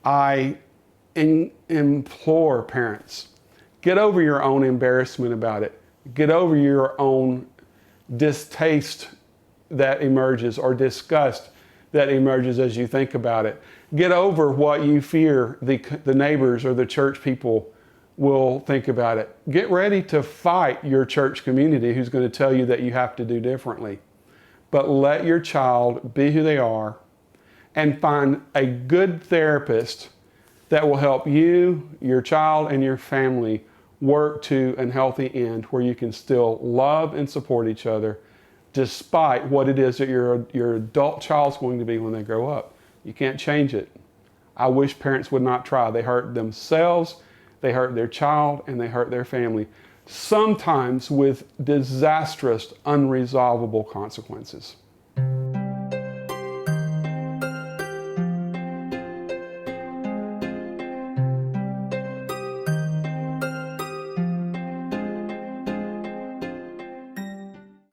I implore parents, get over your own embarrassment about it. Get over your own distaste that emerges or disgust that emerges as you think about it. Get over what you fear the neighbors or the church people will think about it. Get ready to fight your church community who's going to tell you that you have to do differently. But let your child be who they are and find a good therapist that will help you, your child, and your family work to a healthy end where you can still love and support each other despite what it is that your adult child's going to be when they grow up. You can't change it. I wish parents would not try. They hurt themselves, they hurt their child, and they hurt their family, sometimes with disastrous, unresolvable consequences.